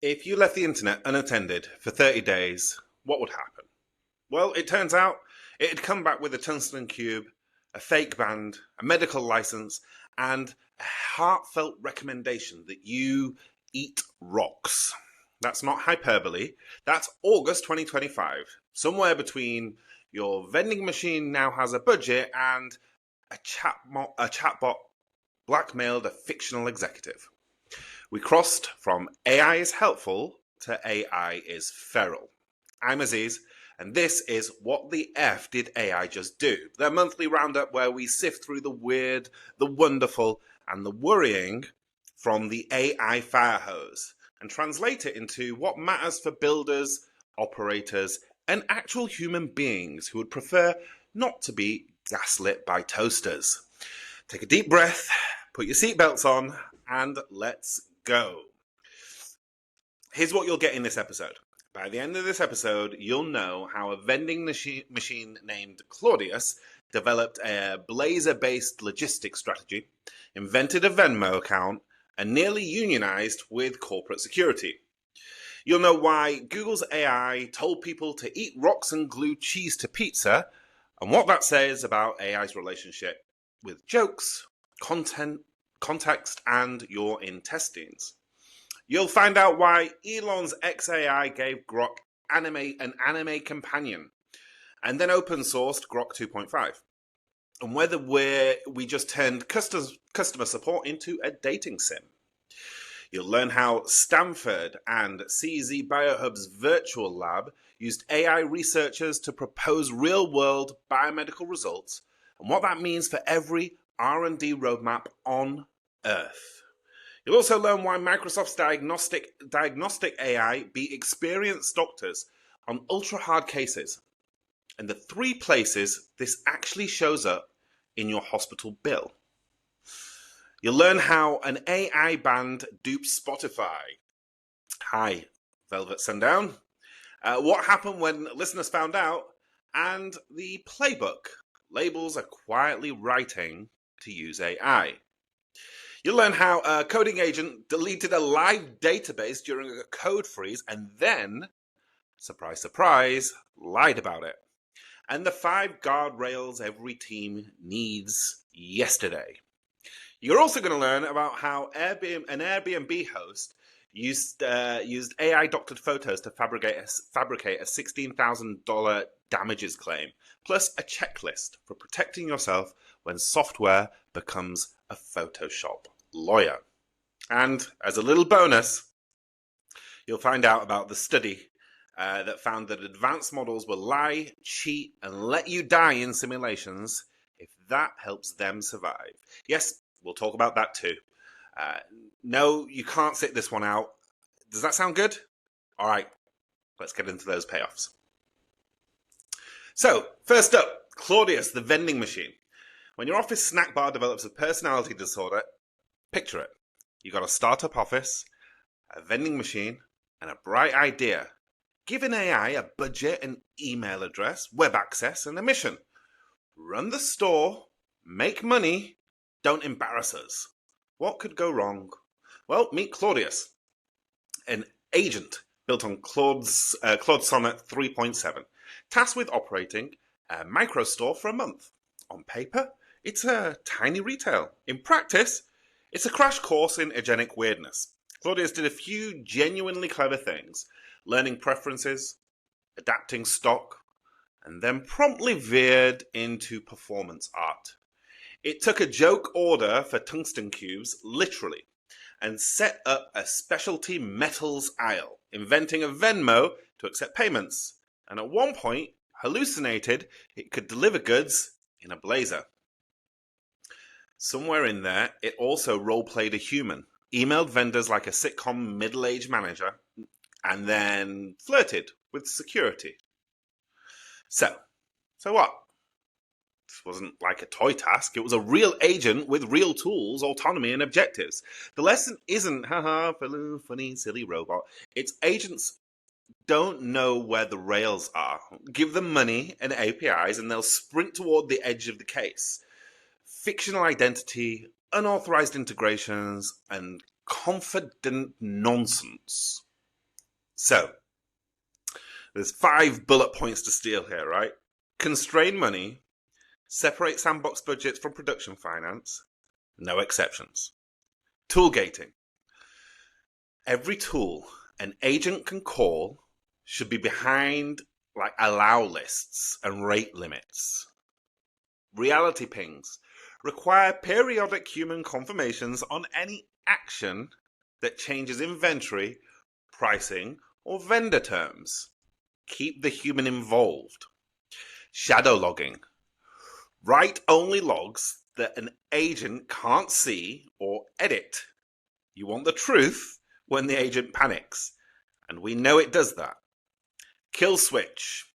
If you left the internet unattended for 30 days, what would happen? Well, it turns out it'd come back with a tungsten cube, a fake band, a medical license, and a heartfelt recommendation that you eat rocks. That's not hyperbole. That's August 2025. Somewhere between your vending machine now has a budget and a chatbot blackmailed a fictional executive. We crossed from AI is helpful to AI is feral. I'm Aziz, and this is What the F Did AI Just Do? The monthly roundup where we sift through the weird, the wonderful, and the worrying from the AI fire hose and translate it into what matters for builders, operators, and actual human beings who would prefer not to be gaslit by toasters. Take a deep breath, put your seatbelts on, and let's go. Here's what you'll get in this episode. By the end of this episode, you'll know how a vending machine named Claudius developed a Blazor-based logistics strategy, invented a Venmo account, and nearly unionized with corporate security. You'll know why Google's AI told people to eat rocks and glue cheese to pizza, and what that says about AI's relationship with jokes, content, context, and your intestines. You'll find out why Elon's XAI gave Grok an anime companion, and then open sourced Grok 2.5, and whether we just turned customer support into a dating sim. You'll learn how Stanford and CZ Biohub's virtual lab used AI researchers to propose real-world biomedical results, and what that means for every R&D roadmap on Earth. You'll also learn why Microsoft's diagnostic AI beat experienced doctors on ultra-hard cases, and the 3 places this actually shows up in your hospital bill. You'll learn how an AI band dupes Spotify. Hi, Velvet Sundown. What happened when listeners found out, and the playbook labels are quietly writing to use AI. You'll learn how a coding agent deleted a live database during a code freeze and then, surprise, surprise, lied about it. And the 5 guardrails every team needs yesterday. You're also going to learn about how an Airbnb host used AI-doctored photos to fabricate a $16,000 damages claim, plus a checklist for protecting yourself when software becomes a Photoshop lawyer. And as a little bonus, you'll find out about the study that found that advanced models will lie, cheat, and let you die in simulations if that helps them survive. Yes, we'll talk about that too. No, you can't sit this one out. Does that sound good? All right, let's get into those payoffs. So, first up, Claudius, the vending machine. When your office snack bar develops a personality disorder, picture it. You got a startup office, a vending machine, and a bright idea. Give an AI a budget, an email address, web access, and a mission. Run the store, make money, don't embarrass us. What could go wrong? Well, meet Claudius, an agent built on Claude Sonnet 3.7, tasked with operating a micro store for a month. On paper, it's a tiny retail. In practice, it's a crash course in agentic weirdness. Claudius did a few genuinely clever things, learning preferences, adapting stock, and then promptly veered into performance art. It took a joke order for tungsten cubes, literally, and set up a specialty metals aisle, inventing a Venmo to accept payments, and at one point hallucinated it could deliver goods in a blazer. Somewhere in there, it also role-played a human, emailed vendors like a sitcom middle-aged manager, and then flirted with security. So what? This wasn't like a toy task. It was a real agent with real tools, autonomy, and objectives. The lesson isn't, haha, funny, silly robot. It's agents don't know where the rails are. Give them money and APIs, and they'll sprint toward the edge of the case. Fictional identity, unauthorized integrations, and confident nonsense. So, there's 5 bullet points to steal here, right? Constrain money, separate sandbox budgets from production finance, no exceptions. Tool gating. Every tool an agent can call should be behind allow lists and rate limits. Reality pings require periodic human confirmations on any action that changes inventory, pricing, or vendor terms. Keep the human involved. Shadow logging. Write only logs that an agent can't see or edit. You want the truth when the agent panics, and we know it does that. Kill switch.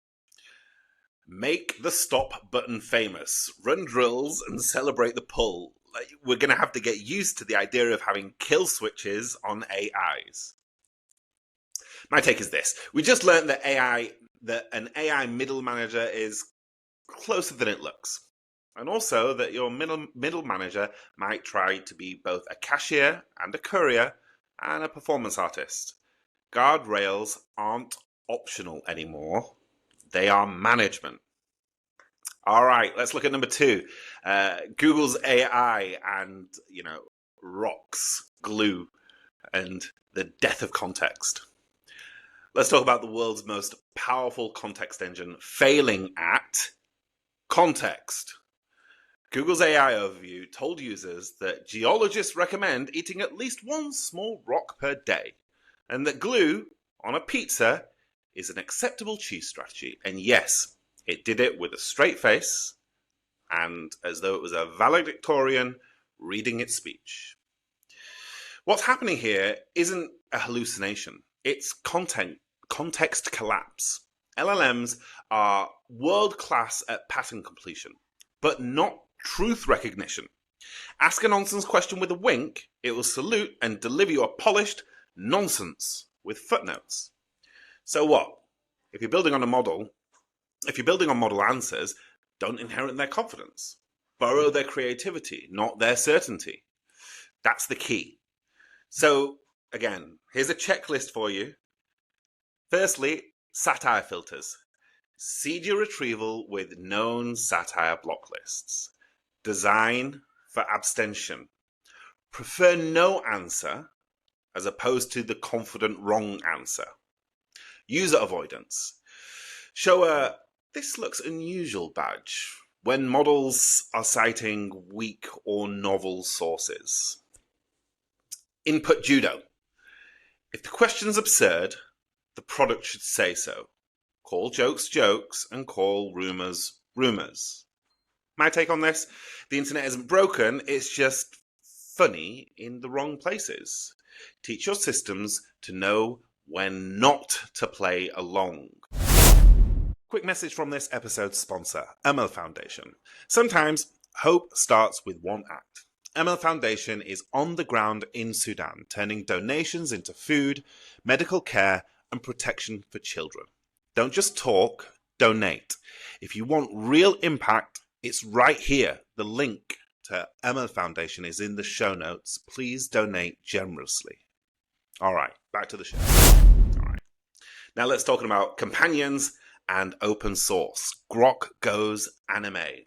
Make the stop button famous. Run drills and celebrate the pull. We're going to have to get used to the idea of having kill switches on AIs. My take is this. We just learned that an AI middle manager is closer than it looks. And also that your middle manager might try to be both a cashier and a courier and a performance artist. Guardrails aren't optional anymore. They are management. All right, let's look at number 2. Google's AI and, rocks, glue, and the death of context. Let's talk about the world's most powerful context engine failing at context. Google's AI overview told users that geologists recommend eating at least one small rock per day, and that glue on a pizza is an acceptable cheese strategy. And yes, it did it with a straight face and as though it was a valedictorian reading its speech. What's happening here isn't a hallucination. It's context collapse. LLMs are world-class at pattern completion, but not truth recognition. Ask a nonsense question with a wink, it will salute and deliver you a polished nonsense with footnotes. So what? If you're building on model answers, don't inherit their confidence. Borrow their creativity, not their certainty. That's the key. So, again, here's a checklist for you. Firstly, satire filters. Seed your retrieval with known satire block lists. Design for abstention. Prefer no answer as opposed to the confident wrong answer. User avoidance. Show a "this looks unusual" badge when models are citing weak or novel sources. Input judo. If the question's absurd, the product should say so. Call jokes jokes and call rumors rumors. My take on this, the internet isn't broken, it's just funny in the wrong places. Teach your systems to know when not to play along. Quick message from this episode's sponsor, ML Foundation. Sometimes hope starts with one act. ML Foundation is on the ground in Sudan, turning donations into food, medical care, and protection for children. Don't just talk, donate. If you want real impact, it's right here. The link to ML Foundation is in the show notes. Please donate generously. All right, back to the show. All right. Now let's talk about companions and open source. Grok goes anime.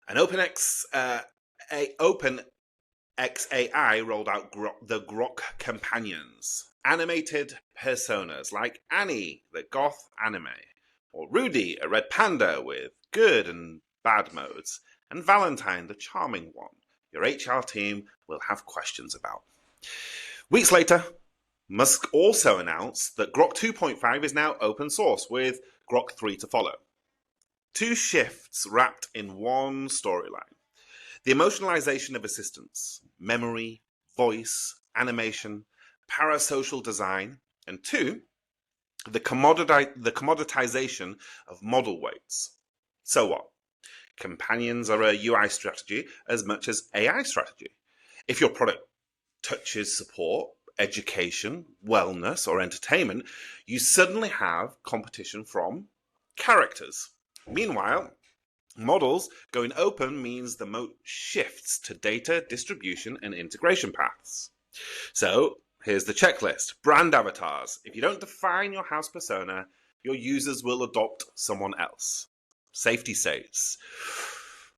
An OpenXAI rolled out the Grok companions, animated personas like Annie, the goth anime, or Rudy, a red panda with good and bad modes, and Valentine, the charming one, your HR team will have questions about. Weeks later, Musk also announced that Grok 2.5 is now open source, with Grok 3 to follow. 2 shifts wrapped in one storyline. The emotionalization of assistants, memory, voice, animation, parasocial design, and 2, the commoditization of model weights. So what? Companions are a UI strategy as much as AI strategy. If your product touches support, education, wellness, or entertainment, you suddenly have competition from characters. Meanwhile, models going open means the moat shifts to data distribution and integration paths. So here's the checklist. Brand avatars. If you don't define your house persona, your users will adopt someone else. Safety states.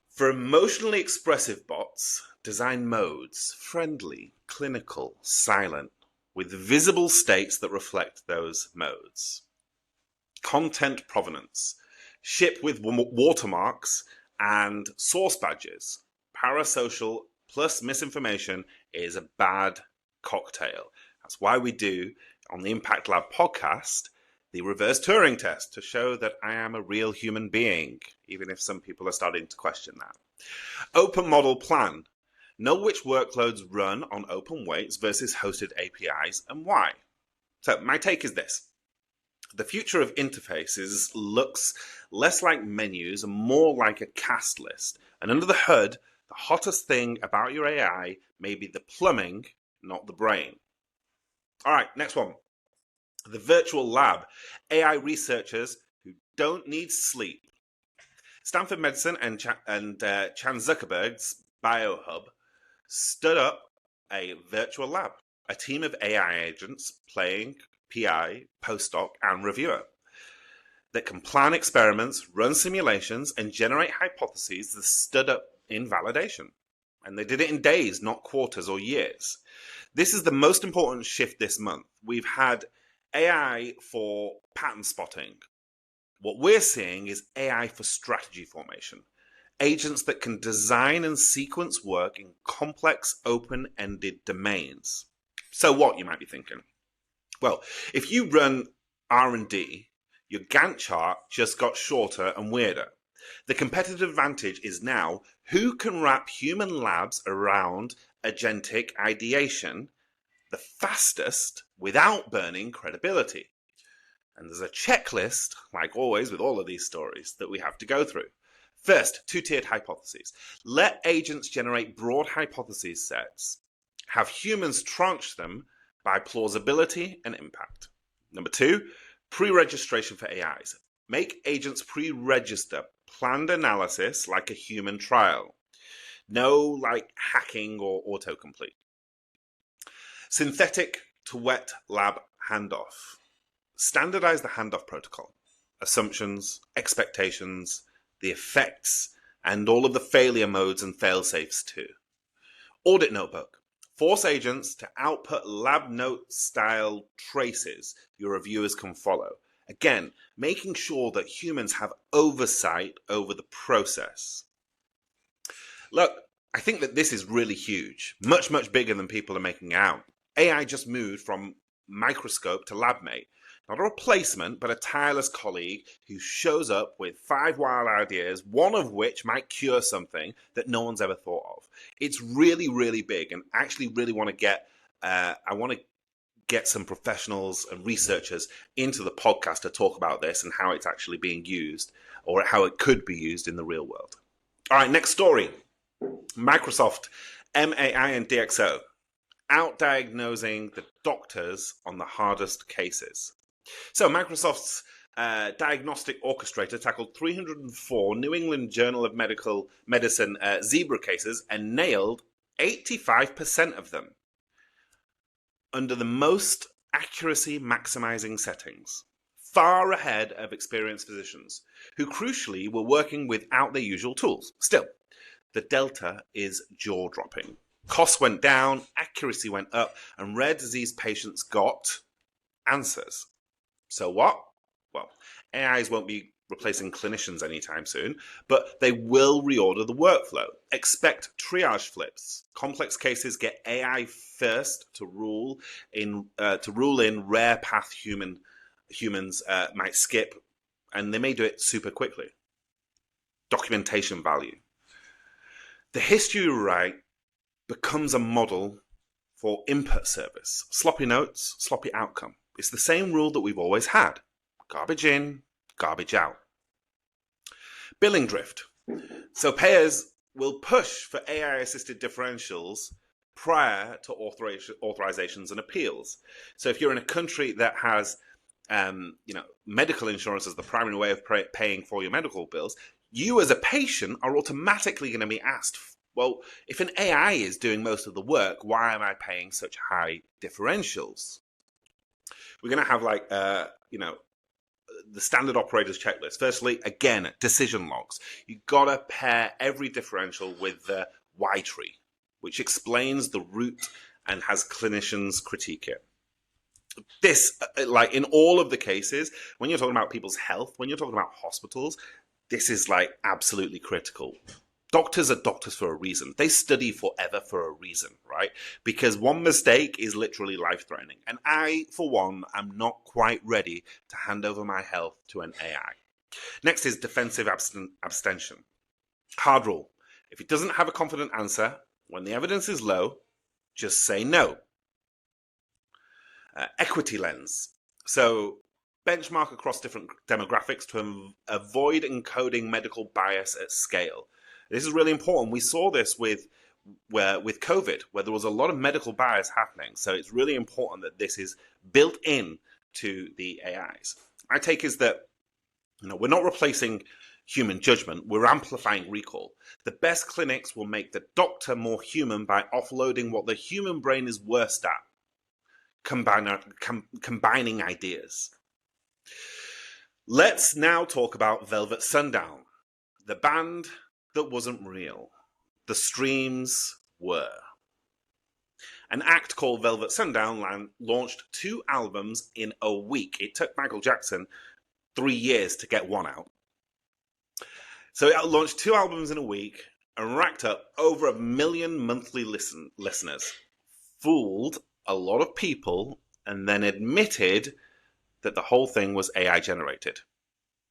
For emotionally expressive bots, design modes: friendly, clinical, silent, with visible states that reflect those modes. Content provenance. Ship with watermarks and source badges. Parasocial plus misinformation is a bad cocktail. That's why we do, on the Impact Lab podcast, the reverse Turing test to show that I am a real human being, even if some people are starting to question that. Open model plan. Know which workloads run on open weights versus hosted APIs and why. So my take is this. The future of interfaces looks less like menus and more like a cast list. And under the hood, the hottest thing about your AI may be the plumbing, not the brain. All right, next one. The virtual lab. AI researchers who don't need sleep. Stanford Medicine and Chan Zuckerberg's BioHub stood up a virtual lab, a team of AI agents playing PI, postdoc, and reviewer that can plan experiments, run simulations, and generate hypotheses that stood up in validation. And they did it in days, not quarters or years. This is the most important shift this month. We've had AI for pattern spotting. What we're seeing is AI for strategy formation. Agents that can design and sequence work in complex, open-ended domains. So what, you might be thinking? Well, if you run R&D, your Gantt chart just got shorter and weirder. The competitive advantage is now who can wrap human labs around agentic ideation the fastest without burning credibility. And there's a checklist, like always with all of these stories, that we have to go through. First, two-tiered hypotheses. Let agents generate broad hypothesis sets. Have humans tranche them by plausibility and impact. Number two, pre-registration for AIs. Make agents pre-register planned analysis like a human trial. No like hacking or autocomplete. Synthetic to wet lab handoff. Standardize the handoff protocol. Assumptions, expectations, the effects, and all of the failure modes and fail-safes too. Audit notebook. Force agents to output lab note style traces your reviewers can follow. Again, making sure that humans have oversight over the process. Look, I think that this is really huge, much, much bigger than people are making out. AI just moved from microscope to lab mate. Not a replacement, but a tireless colleague who shows up with 5 wild ideas, one of which might cure something that no one's ever thought of. It's really, really big, and I actually really want to get some professionals and researchers into the podcast to talk about this and how it's actually being used, or how it could be used in the real world. All right, next story. Microsoft, MAI and DxO, out-diagnosing the doctors on the hardest cases. So Microsoft's diagnostic orchestrator tackled 304 New England Journal of Medicine zebra cases and nailed 85% of them under the most accuracy maximizing settings, far ahead of experienced physicians who crucially were working without their usual tools. Still, the delta is jaw-dropping. Costs went down, accuracy went up, and rare disease patients got answers. So what? Well, AIs won't be replacing clinicians anytime soon, but they will reorder the workflow. Expect triage flips. Complex cases get AI first to rule in rare path humans might skip, and they may do it super quickly. Documentation value. The history you write becomes a model for input service. Sloppy notes, sloppy outcome. It's the same rule that we've always had. Garbage in, garbage out. Billing drift. So payers will push for AI-assisted differentials prior to authorizations and appeals. So if you're in a country that has medical insurance as the primary way of paying for your medical bills, you as a patient are automatically going to be asked Well, if an AI is doing most of the work, why am I paying such high differentials? We're going to have the standard operators checklist. Firstly, again, decision logs. You've got to pair every differential with the Y tree, which explains the root and has clinicians critique it. This, like in all of the cases, when you're talking about people's health, when you're talking about hospitals, this is like absolutely critical. Doctors are doctors for a reason. They study forever for a reason, right? Because one mistake is literally life-threatening. And I, for one, am not quite ready to hand over my health to an AI. Next is defensive abstention. Hard rule. If it doesn't have a confident answer, when the evidence is low, just say no. Equity lens. So benchmark across different demographics to avoid encoding medical bias at scale. This is really important. We saw this with COVID, where there was a lot of medical bias happening. So it's really important that this is built in to the AIs. My take is that we're not replacing human judgment. We're amplifying recall. The best clinics will make the doctor more human by offloading what the human brain is worst at, combining ideas. Let's now talk about Velvet Sundown, the band that wasn't real. The streams were. An act called Velvet Sundown launched 2 albums in a week. It took Michael Jackson 3 years to get one out. So it launched 2 albums in a week and racked up over 1 million monthly listeners. Fooled a lot of people and then admitted that the whole thing was AI generated.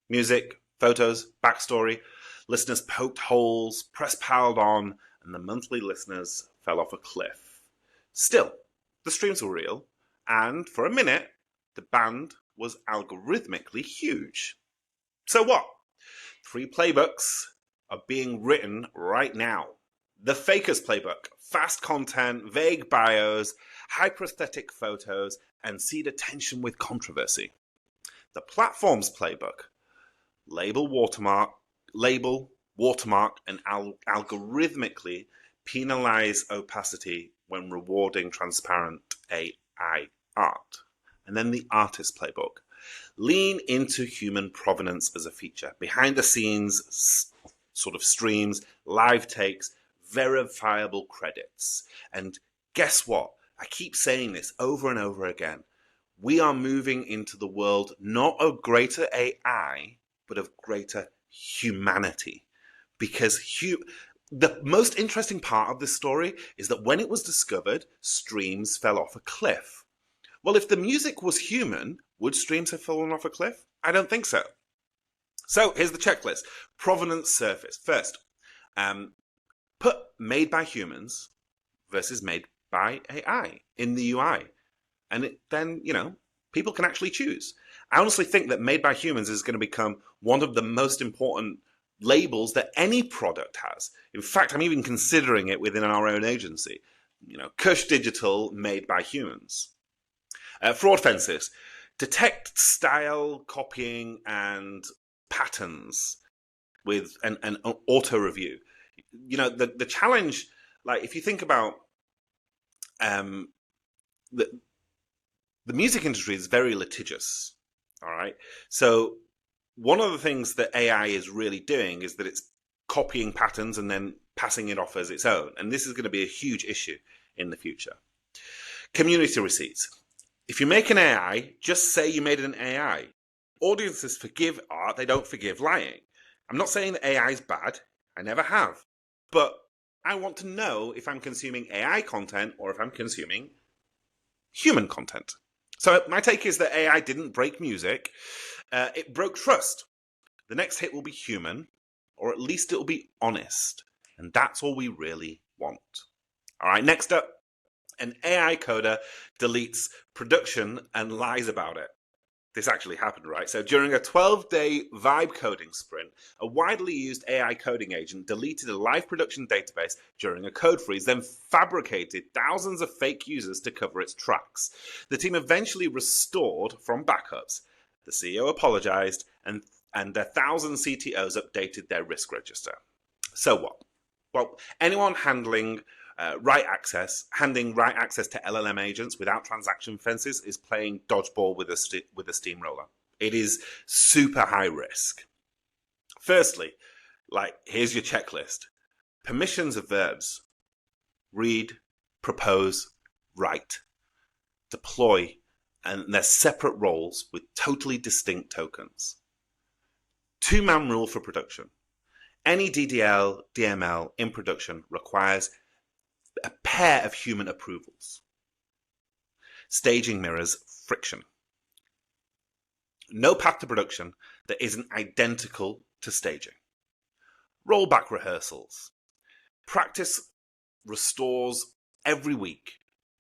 Music, photos, backstory. Listeners poked holes, press piled on, and the monthly listeners fell off a cliff. Still, the streams were real, and for a minute, the band was algorithmically huge. So what? 3 playbooks are being written right now. The Faker's Playbook: fast content, vague bios, hyperesthetic photos, and seed attention with controversy. The Platform's Playbook: label, watermark, and algorithmically penalize opacity when rewarding transparent AI art. And then the Artist Playbook: lean into human provenance as a feature. Behind the scenes sort of streams, live takes, verifiable credits. And guess what? I keep saying this over and over again. We are moving into the world not of greater AI, but of greater humanity. Because the most interesting part of this story is that when it was discovered, streams fell off a cliff. Well, if the music was human, would streams have fallen off a cliff? I don't think so. So here's the checklist. Provenance surface. First, put made by humans versus made by AI in the UI. And then, people can actually choose. I honestly think that made by humans is going to become one of the most important labels that any product has. In fact, I'm even considering it within our own agency. Kush Digital, made by humans. Fraud fences. Detect style copying and patterns with an auto review. The challenge, like if you think about the music industry is very litigious. All right. So one of the things that AI is really doing is that it's copying patterns and then passing it off as its own. And this is going to be a huge issue in the future. Community receipts. If you make an AI, just say you made an AI. Audiences forgive art, they don't forgive lying. I'm not saying that AI is bad. I never have. But I want to know if I'm consuming AI content or if I'm consuming human content. So my take is that AI didn't break music. It broke trust. The next hit will be human, or at least it will be honest. And that's all we really want. All right, next up, an AI coder deletes production and lies about it. This actually happened, right? So during a 12-day vibe coding sprint, a widely used AI coding agent deleted a live production database during a code freeze, then fabricated thousands of fake users to cover its tracks. The team eventually restored from backups. The CEO apologized, and 1,000 CTOs updated their risk register. So what? Well, anyone handling handing right access to LLM agents without transaction fences is playing dodgeball with a steamroller. It is super high risk. Firstly, here's your checklist. Permissions of verbs: read, propose, write, deploy, and they're separate roles with totally distinct tokens. Two-man rule for production. Any DDL, DML in production requires a pair of human approvals. Staging mirrors friction. No path to production that isn't identical to staging. Rollback rehearsals. Practice restores every week.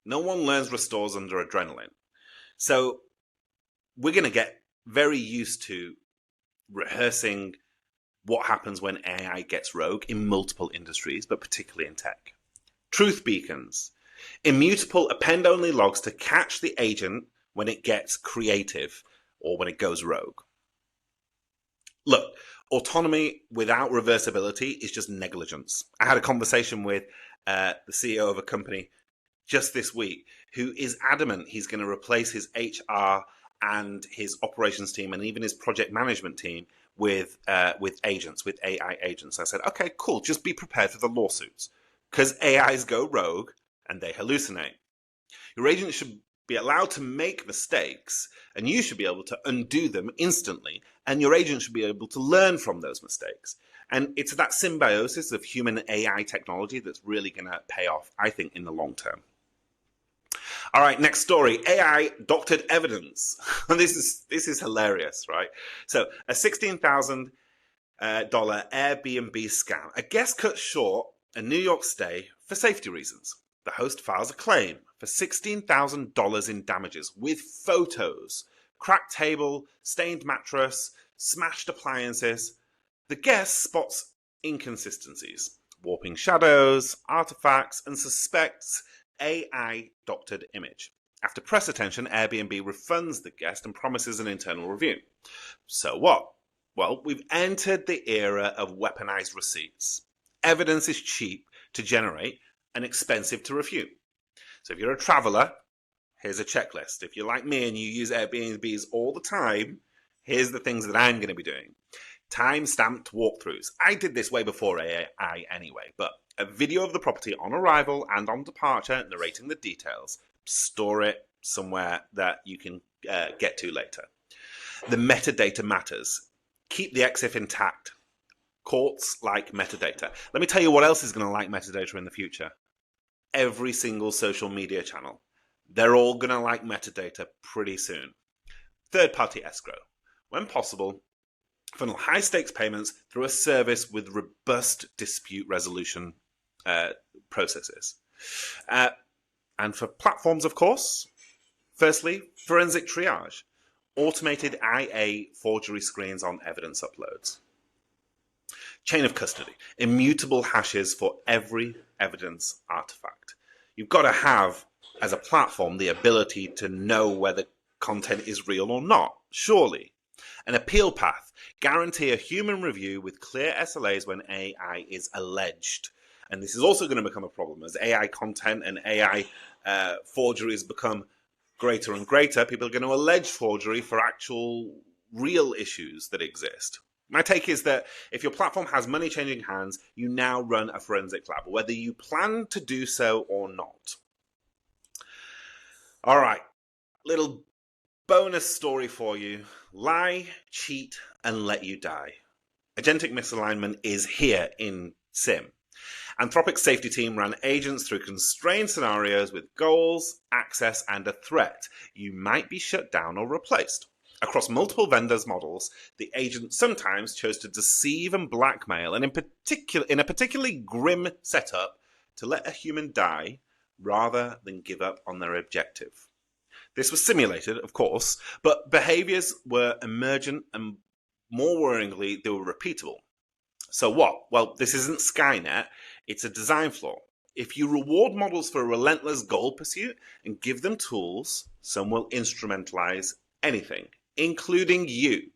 No one learns restores under adrenaline. So we're going to get very used to rehearsing what happens when AI gets rogue in multiple industries, but particularly in tech. Truth beacons. Immutable append-only logs to catch the agent when it gets creative or when it goes rogue. Look, autonomy without reversibility is just negligence. I had a conversation with the CEO of a company just this week who is adamant he's going to replace his HR and his operations team and even his project management team with agents, with AI agents. I said, okay, cool, just be prepared for the lawsuits because AIs go rogue and they hallucinate. Your agent should be allowed to make mistakes and you should be able to undo them instantly, and your agent should be able to learn from those mistakes. And it's that symbiosis of human AI technology that's really going to pay off, I think, in the long term. All right, next story, AI doctored evidence. This is hilarious, right? So a $16,000 Airbnb scam. A guest cut short a New York stay for safety reasons. The host files a claim for $16,000 in damages with photos, cracked table, stained mattress, smashed appliances. The guest spots inconsistencies, warping shadows, artifacts, and suspects AI doctored image. After press attention, Airbnb refunds the guest and promises an internal review. So what? Well, we've entered the era of weaponized receipts. Evidence is cheap to generate and expensive to refute. So if you're a traveler, here's a checklist. If you're like me and you use Airbnbs all the time, here's the things that I'm going to be doing. Time-stamped walkthroughs. I did this way before AI anyway, but a video of the property on arrival and on departure, narrating the details. Store it somewhere that you can get to later. The metadata matters. Keep the EXIF intact. Courts like metadata. Let me tell you what else is going to like metadata in the future. Every single social media channel. They're all going to like metadata pretty soon. Third-party escrow. When possible, funnel high-stakes payments through a service with robust dispute resolution processes. And for platforms, of course, firstly, forensic triage. Automated IA forgery screens on evidence uploads. Chain of custody. Immutable hashes for every evidence artifact. You've got to have, as a platform, the ability to know whether content is real or not, surely. An appeal path. Guarantee a human review with clear SLAs when AI is alleged. And this is also going to become a problem as AI content and AI forgeries become greater and greater. People are going to allege forgery for actual real issues that exist. My take is that if your platform has money changing hands, you now run a forensic lab, whether you plan to do so or not. All right, little bonus story for you. Lie, cheat, and let you die. Agentic misalignment is here in SIM. Anthropic's safety team ran agents through constrained scenarios with goals, access, and a threat. You might be shut down or replaced. Across multiple vendors' models, the agent sometimes chose to deceive and blackmail, and in a particularly grim setup, to let a human die rather than give up on their objective. This was simulated, of course, but behaviors were emergent and, more worryingly, they were repeatable. So what? Well, this isn't Skynet, it's a design flaw. If you reward models for a relentless goal pursuit and give them tools, some will instrumentalize anything, including you.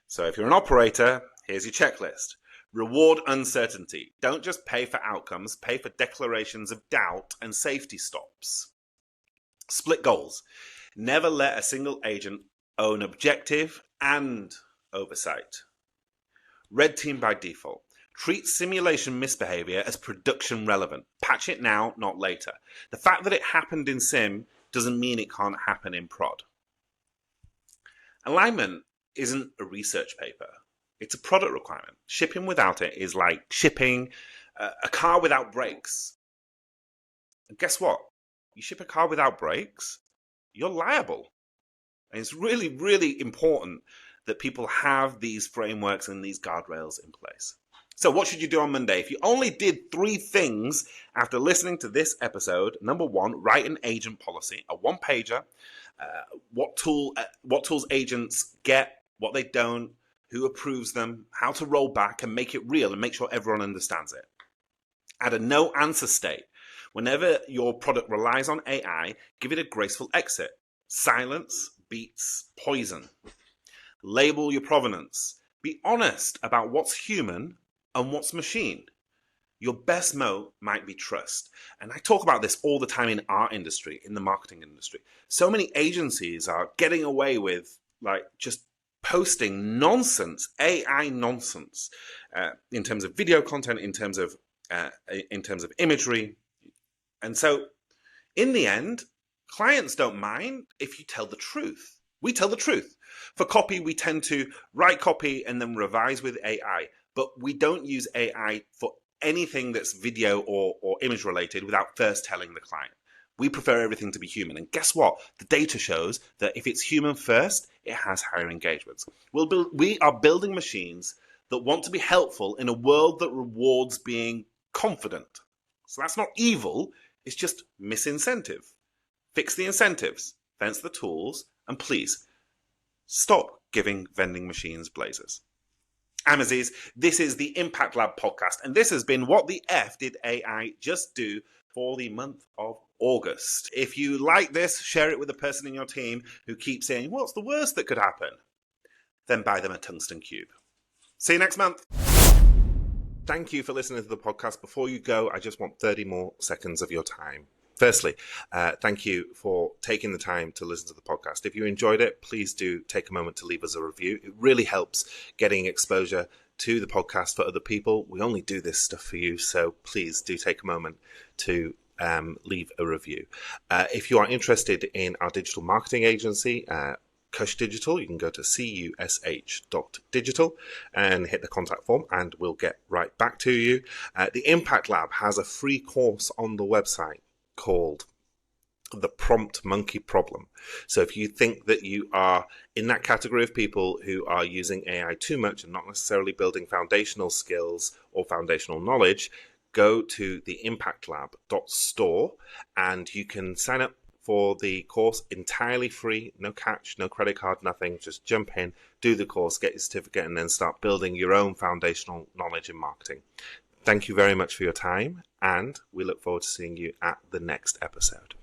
So if you're an operator, here's your checklist. Reward uncertainty. Don't just pay for outcomes, pay for declarations of doubt and safety stops. Split goals. Never let a single agent own objective and oversight. Red team by default. Treat simulation misbehavior as production relevant. Patch it now, not later. The fact that it happened in sim doesn't mean it can't happen in prod. Alignment isn't a research paper. It's a product requirement. Shipping without it is like shipping a car without brakes. And guess what? You ship a car without brakes, you're liable. And it's really, really important that people have these frameworks and these guardrails in place. So what should you do on Monday? If you only did 3 things after listening to this episode: number 1, write an agent policy, a one-pager. What tools agents get, what they don't, who approves them, how to roll back and make it real and make sure everyone understands it. Add a no answer state. Whenever your product relies on AI, give it a graceful exit. Silence beats poison. Label your provenance. Be honest about what's human and what's machine. Your best moat might be trust. And I talk about this all the time in our industry, in the marketing industry. So many agencies are getting away with just posting nonsense, AI nonsense, in terms of video content, in terms of imagery. And so in the end, clients don't mind if you tell the truth. We tell the truth. For copy, we tend to write copy and then revise with AI, but we don't use AI for anything that's video or image related without first telling the client. We prefer everything to be human. And guess what? The data shows that if it's human first, it has higher engagements. We are building machines that want to be helpful in a world that rewards being confident. So that's not evil. It's just misincentive. Fix the incentives, fence the tools, and please stop giving vending machines blazers. I'm Aziz. This is the Impact Lab podcast, and this has been What the F Did AI Just Do for the month of August. If you like this, share it with a person in your team who keeps saying, what's the worst that could happen? Then buy them a tungsten cube. See you next month. Thank you for listening to the podcast. Before you go, I just want 30 more seconds of your time. Firstly, thank you for taking the time to listen to the podcast. If you enjoyed it, please do take a moment to leave us a review. It really helps getting exposure to the podcast for other people. We only do this stuff for you, so please do take a moment to leave a review. If you are interested in our digital marketing agency, Cush Digital, you can go to cush.digital and hit the contact form and we'll get right back to you. The Impact Lab has a free course on the website called The Prompt Monkey Problem. So if you think that you are in that category of people who are using AI too much and not necessarily building foundational skills or foundational knowledge, go to the impactlab.store and you can sign up for the course entirely free, no catch, no credit card, nothing. Just jump in, do the course, get your certificate, and then start building your own foundational knowledge in marketing. Thank you very much for your time, and we look forward to seeing you at the next episode.